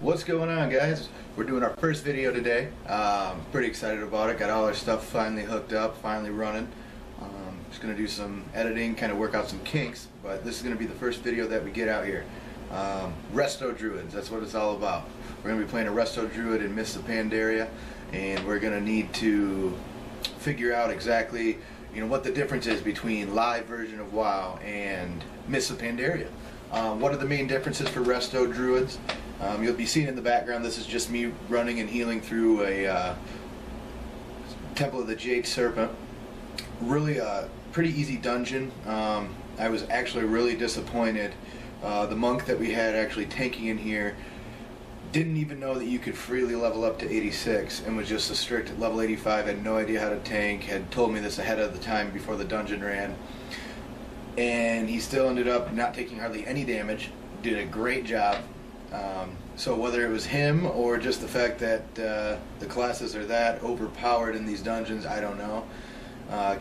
What's going on, guys? We're doing our first video today. Pretty excited about it. Got all our stuff finally hooked up, finally running. Just going to do some editing, kind of work out some kinks, but this is going to be the first video that we get out here. Resto Druids, that's what it's all about. We're going to be playing a Resto Druid in Mists of Pandaria, and we're going to need to figure out exactly what the difference is between live version of WoW and Mists of Pandaria. What are the main differences for Resto Druids? You'll be seeing in the background, this is just me running and healing through a Temple of the Jade Serpent. Really a pretty easy dungeon. I was actually really disappointed. The monk that we had actually tanking in here didn't even know that you could freely level up to 86 and was just a strict level 85, had no idea how to tank, had told me this ahead of the time before the dungeon ran. And he still ended up not taking hardly any damage, did a great job. So whether it was him or just the fact that the classes are that overpowered in these dungeons, I don't know.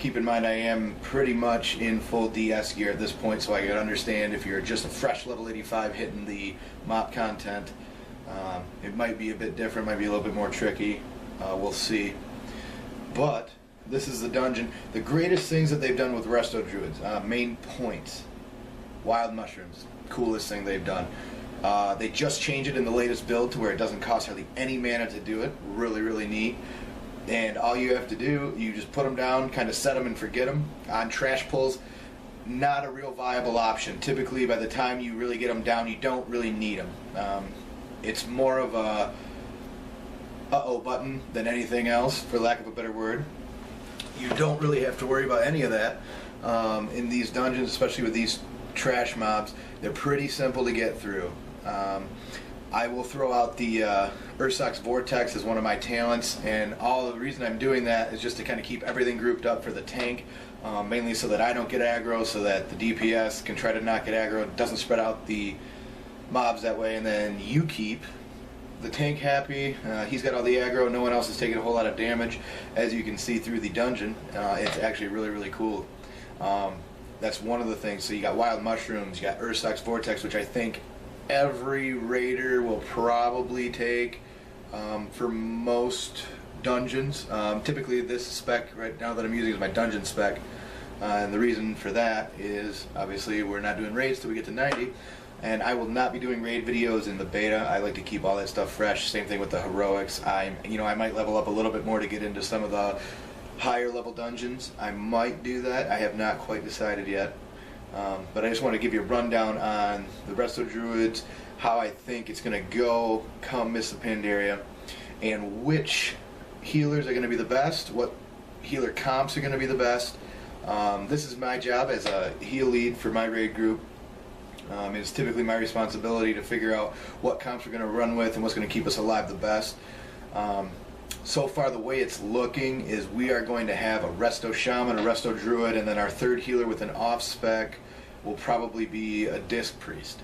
Keep in mind I am pretty much in full DS gear at this point, so I can understand if you're just a fresh level 85 hitting the mop content. It might be a bit different, might be a little bit more tricky. We'll see. But this is the dungeon. The greatest things that they've done with Resto Druids, main points. Wild mushrooms, coolest thing they've done. They just changed it in the latest build to where it doesn't cost hardly any mana to do it. Really, really neat. And all you have to do, you just put them down, kind of set them and forget them. On trash pulls, not a real viable option. Typically, by the time you really get them down, you don't really need them. It's more of a uh-oh button than anything else, for lack of a better word. You don't really have to worry about any of that in these dungeons, especially with these trash mobs. They're pretty simple to get through. I will throw out the Ursoc's Vortex as one of my talents, and all the reason I'm doing that is just to kind of keep everything grouped up for the tank, mainly so that I don't get aggro, so that the DPS can try to not get aggro. It doesn't spread out the mobs that way, and then you keep the tank happy. He's got all the aggro, no one else is taking a whole lot of damage. As you can see through the dungeon, it's actually really, really cool. That's one of the things. So you got Wild Mushrooms, you got Ursoc's Vortex, which I think every raider will probably take for most dungeons. Typically this spec right now that I'm using is my dungeon spec. And the reason for that is obviously we're not doing raids till we get to 90. And I will not be doing raid videos in the beta. I like to keep all that stuff fresh. Same thing with the heroics. I might level up a little bit more to get into some of the higher level dungeons. I might do that. I have not quite decided yet. But I just want to give you a rundown on the Resto Druids, how I think it's going to go come Mists of Pandaria, and which healers are going to be the best, what healer comps are going to be the best. This is my job as a heal lead for my raid group. It's typically my responsibility to figure out what comps we're going to run with and what's going to keep us alive the best. So far the way it's looking is we are going to have a Resto Shaman, a Resto Druid, and then our third healer with an off-spec will probably be a Disc Priest.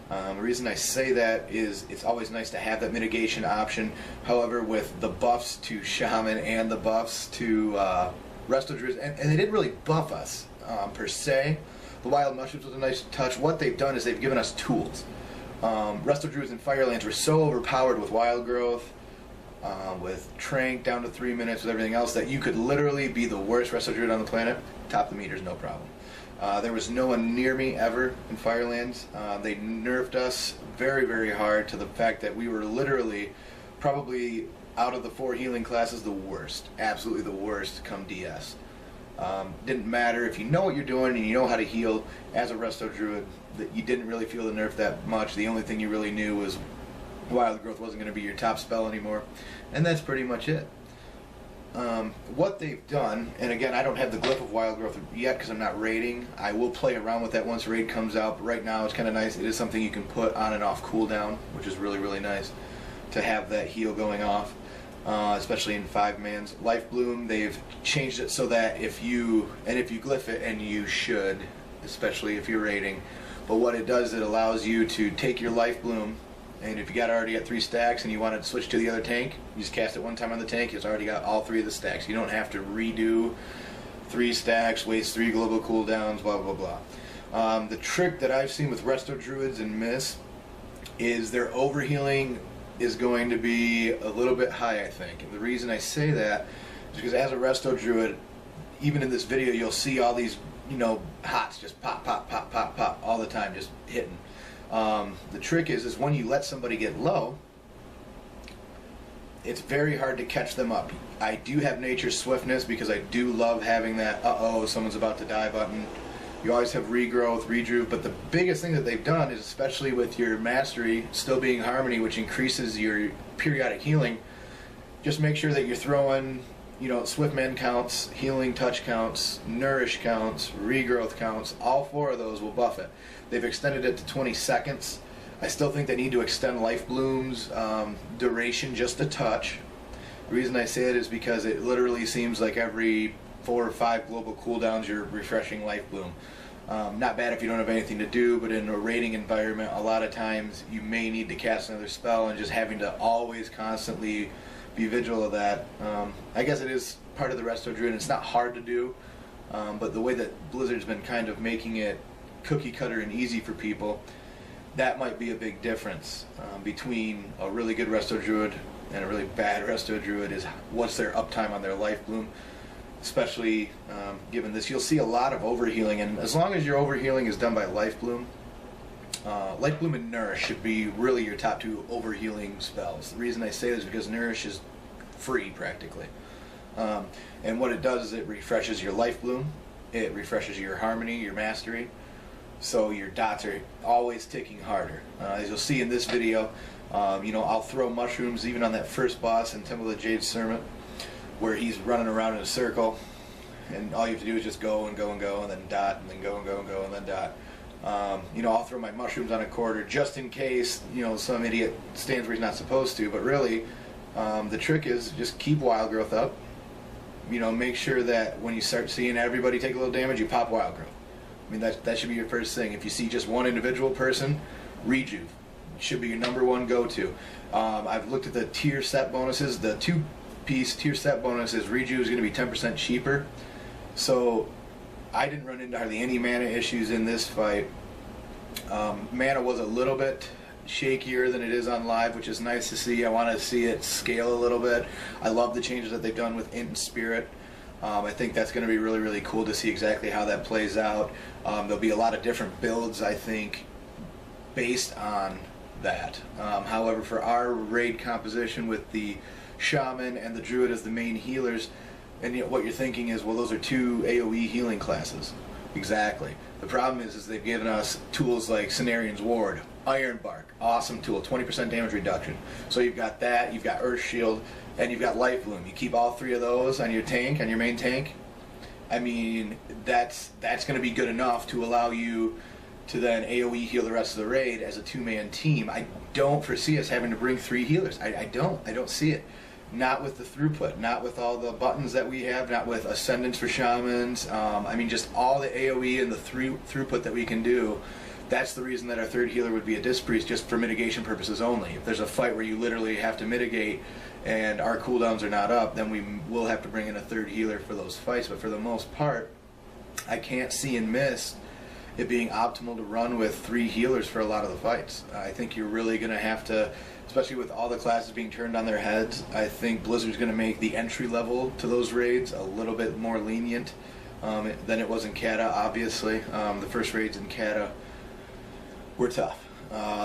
The reason I say that is it's always nice to have that mitigation option. However, with the buffs to Shaman and the buffs to Resto Druids, and they didn't really buff us per se. The Wild Mushrooms was a nice touch. What they've done is they've given us tools. Resto Druids and Firelands were so overpowered with Wild Growth, with Trank down to 3 minutes, with everything else, that you could literally be the worst Resto Druid on the planet, top the meters, no problem. There was no one near me ever in Firelands. They nerfed us very, very hard to the fact that we were literally probably out of the 4 healing classes the worst, absolutely the worst come DS. Didn't matter if you know what you're doing and you know how to heal as a Resto Druid, that you didn't really feel the nerf that much. The only thing you really knew was Wild Growth wasn't going to be your top spell anymore, and that's pretty much it. What they've done, and again, I don't have the glyph of Wild Growth yet because I'm not raiding. I will play around with that once raid comes out, but right now it's kind of nice. It is something you can put on and off cooldown, which is really, really nice to have that heal going off, especially in 5-mans. Life Bloom, they've changed it so that if you glyph it, and you should, especially if you're raiding, but what it does, it allows you to take your Life Bloom, and if you got already at 3 stacks and you want to switch to the other tank, you just cast it one time on the tank, it's already got all 3 of the stacks. You don't have to redo 3 stacks, waste 3 global cooldowns, blah, blah, blah. The trick that I've seen with Resto Druids and Mists is they're overhealing is going to be a little bit high, I think. And the reason I say that is because as a Resto Druid, even in this video, you'll see all these, you know, hots just pop, pop, pop, pop, pop all the time, just hitting. The trick is when you let somebody get low, it's very hard to catch them up. I do have Nature's Swiftness because I do love having that uh-oh, someone's about to die button. You always have regrowth, redrew, but the biggest thing that they've done is, especially with your mastery still being harmony, which increases your periodic healing, just make sure that you're throwing, you know, swift mend counts, healing touch counts, nourish counts, regrowth counts. All 4 of those will buff it. They've extended it to 20 seconds. I still think they need to extend Life Bloom's duration just a touch. The reason I say it is because it literally seems like every 4 or 5 global cooldowns you're refreshing Life Bloom. Not bad if you don't have anything to do, but in a raiding environment, a lot of times you may need to cast another spell, and just having to always constantly be vigilant of that. I guess it is part of the Resto Druid, and it's not hard to do, but the way that Blizzard's been kind of making it cookie cutter and easy for people, that might be a big difference between a really good Resto Druid and a really bad Resto Druid, is what's their uptime on their Life Bloom. Especially given this, you'll see a lot of overhealing, and as long as your overhealing is done by Life Bloom and Nourish should be really your top 2 overhealing spells. The reason I say this is because Nourish is free practically, and what it does is it refreshes your Life Bloom, it refreshes your harmony, your mastery, so your dots are always ticking harder. As you'll see in this video, you know, I'll throw mushrooms even on that first boss in Temple of the Jade Serpent, where he's running around in a circle, and all you have to do is just go and go and go, and then dot, and then go and go and go, and then dot. You know, I'll throw my mushrooms on a quarter just in case, you know, some idiot stands where he's not supposed to. But really, the trick is just keep wild growth up. You know, make sure that when you start seeing everybody take a little damage, you pop wild growth. I mean, that should be your first thing. If you see just one individual person, rejuve should be your #1 go-to. I've looked at the tier set bonuses. The 2-piece tier set bonus is rejuve is going to be 10% cheaper. So I didn't run into hardly any mana issues in this fight. Mana was a little bit shakier than it is on live, which is nice to see. I want to see it scale a little bit. I love the changes that they've done with Int and Spirit. I think that's going to be really, really cool to see exactly how that plays out. There'll be a lot of different builds, I think, based on that. However, for our raid composition with the Shaman and the Druid as the main healers, and what you're thinking is, well, those are 2 AoE healing classes. Exactly. The problem is they've given us tools like Cenarian's Ward, Iron Bark, awesome tool, 20% damage reduction. So you've got that, you've got Earth Shield, and you've got Life Bloom. You keep all 3 of those on your tank, on your main tank. I mean, that's going to be good enough to allow you to then AoE heal the rest of the raid as a 2-man team. I don't foresee us having to bring 3 healers. I don't see it. Not with the throughput, not with all the buttons that we have, not with Ascendance for Shamans. I mean, just all the AoE and the throughput that we can do. That's the reason that our 3rd healer would be a Disc Priest, just for mitigation purposes only. If there's a fight where you literally have to mitigate and our cooldowns are not up, then we will have to bring in a 3rd healer for those fights. But for the most part, I can't see in Mist it being optimal to run with 3 healers for a lot of the fights. I think you're really going to have to, especially with all the classes being turned on their heads, I think Blizzard's going to make the entry level to those raids a little bit more lenient than it was in Kata, obviously. The first raids in Kata were tough.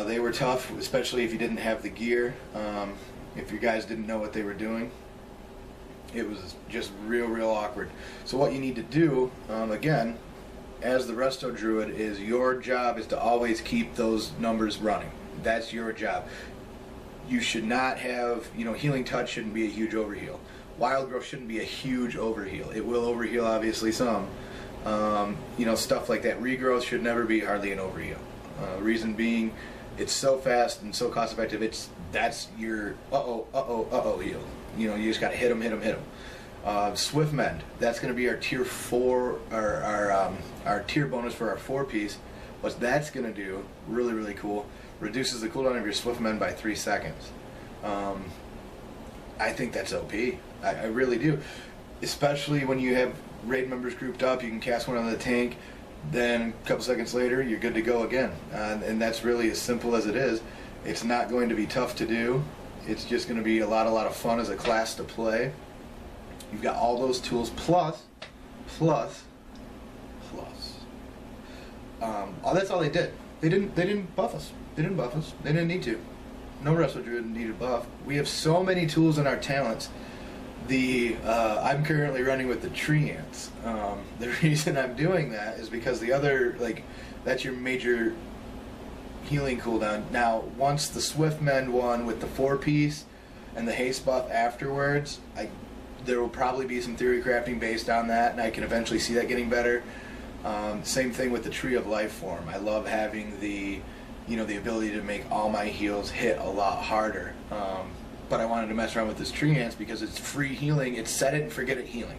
They were tough, especially if you didn't have the gear. If your guys didn't know what they were doing, it was just real awkward. So what you need to do, again, as the Resto Druid, is your job is to always keep those numbers running. That's your job. You should not have, you know, Healing Touch shouldn't be a huge overheal. Wild Growth shouldn't be a huge overheal. It will overheal, obviously, some. You know, stuff like that. Regrowth should never be hardly an overheal. Reason being, it's so fast and so cost effective. That's your heal. You know, you just got to hit them. Swift Mend, that's going to be our tier 4, our tier bonus for our 4-piece. What that's going to do, really cool, reduces the cooldown of your Swift Mend by 3 seconds. I think that's OP. I really do. Especially when you have raid members grouped up, you can cast one on the tank, then a couple seconds later, you're good to go again. And that's really as simple as it is. It's not going to be tough to do. It's just going to be a lot of fun as a class to play. You've got all those tools plus. That's all they did. They didn't buff us. They didn't need to. No Resto Druid needed buff. We have so many tools in our talents. I'm currently running with the tree ants. The reason I'm doing that is because the other, that's your major healing cooldown. Now, once the Swift Mend one with the 4-piece and the haste buff afterwards, there will probably be some theory crafting based on that, and I can eventually see that getting better. Same thing with the Tree of Life form. I love having the ability to make all my heals hit a lot harder. But I wanted to mess around with this tree ants because it's free healing. It's set it and forget it healing.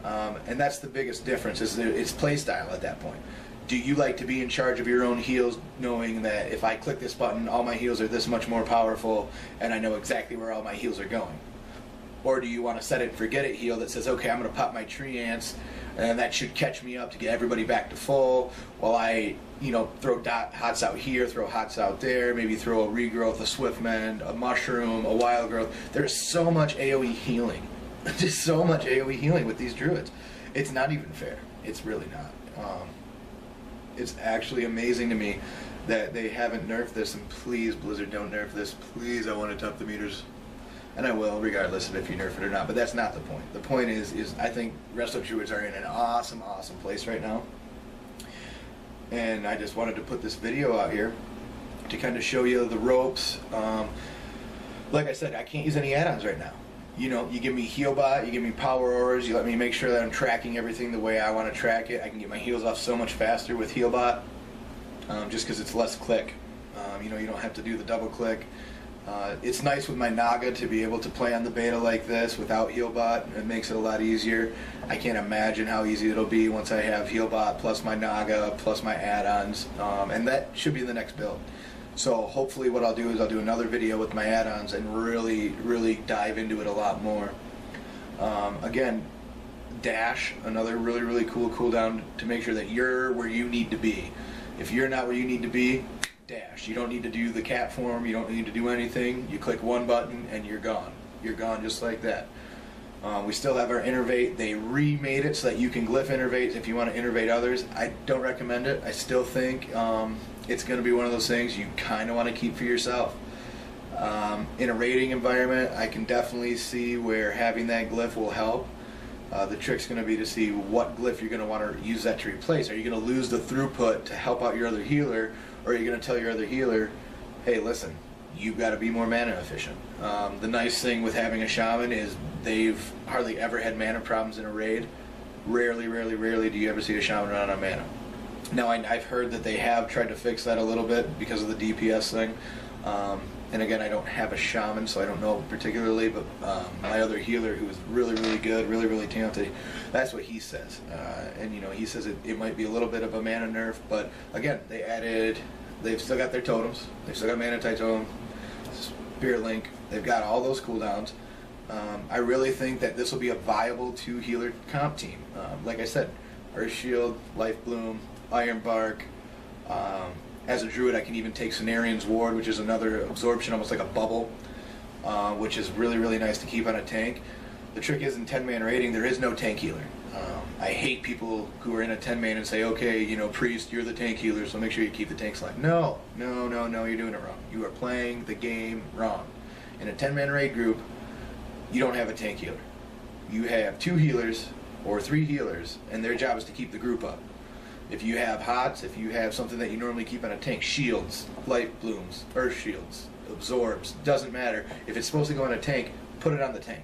And that's the biggest difference, is it's playstyle at that point. Do you like to be in charge of your own heals, knowing that if I click this button, all my heals are this much more powerful, and I know exactly where all my heals are going? Or do you want to set it and forget it heal that says, okay, I'm going to pop my tree ants, and that should catch me up to get everybody back to full, while I, throw hots out here, throw hots out there, maybe throw a regrowth, a swift mend, a mushroom, a wild growth. There's so much AoE healing. Just so much AoE healing with these druids. It's not even fair. It's really not. It's actually amazing to me that they haven't nerfed this, and please, Blizzard, don't nerf this. Please, I want to top the meters. And I will, regardless of if you nerf it or not, but that's not the point. The point is I think Resto Druids are in an awesome place right now. And I just wanted to put this video out here to kind of show you the ropes. Like I said, I can't use any add-ons right now. You give me Healbot, you give me Power Auras, you let me make sure that I'm tracking everything the way I want to track it. I can get my heals off so much faster with Healbot, just because it's less click. You don't have to do the double click. It's nice with my Naga to be able to play on the beta like this without Healbot. It makes it a lot easier. I can't imagine how easy it'll be once I have Healbot plus my Naga plus my add-ons, and that should be the next build. So hopefully what I'll do is I'll do another video with my add-ons and really dive into it a lot more. Again, Dash, another really cool cooldown to make sure that you're where you need to be. If you're not where you need to be, Dash. You don't need to do the cat form, you don't need to do anything. You click one button and you're gone. You're gone just like that. We still have our innervate. They remade it so that you can glyph innervate if you want to innervate others. I don't recommend it. I still think it's going to be one of those things you kind of want to keep for yourself. In a raiding environment, I can definitely see where having that glyph will help. The trick's going to be to see what glyph you're going to want to use that to replace. Are you going to lose the throughput to help out your other healer, or are you going to tell your other healer, hey, listen, you've got to be more mana efficient? The nice thing with having a shaman is they've hardly ever had mana problems in a raid. Rarely do you ever see a shaman run out of mana. Now, I've heard that they have tried to fix that a little bit because of the DPS thing. And again, I don't have a shaman, so I don't know particularly, but my other healer, who is really good, really talented, that's what he says. And he says it might be a little bit of a mana nerf, but again, they've still got their totems, they've still got mana totem, Spirit Link, they've got all those cooldowns. I really think that this will be a viable 2-healer comp team. Like I said, Earth Shield, Life Bloom, Iron Bark. As a druid, I can even take Cenarian's Ward, which is another absorption, almost like a bubble, which is really nice to keep on a tank. The trick is, in 10-man raiding, there is no tank healer. I hate people who are in a 10-man and say, okay, Priest, you're the tank healer, so make sure you keep the tanks alive. No, you're doing it wrong. You are playing the game wrong. In a 10-man raid group, you don't have a tank healer. You have 2 healers or 3 healers, and their job is to keep the group up. If you have hots, if you have something that you normally keep on a tank, shields, life blooms, earth shields, absorbs, doesn't matter. If it's supposed to go on a tank, put it on the tank.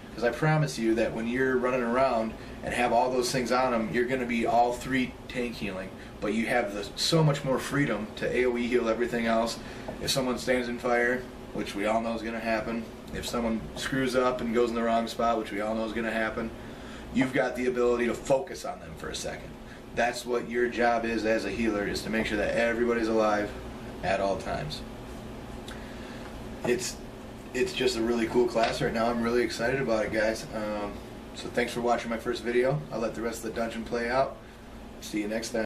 Because I promise you that when you're running around and have all those things on them, you're going to be all 3 tank healing. But you have so much more freedom to AoE heal everything else. If someone stands in fire, which we all know is going to happen, if someone screws up and goes in the wrong spot, which we all know is going to happen, you've got the ability to focus on them for a second. That's what your job is as a healer, is to make sure that everybody's alive at all times. It's just a really cool class right now. I'm really excited about it, guys. So thanks for watching my first video. I'll let the rest of the dungeon play out. See you next time.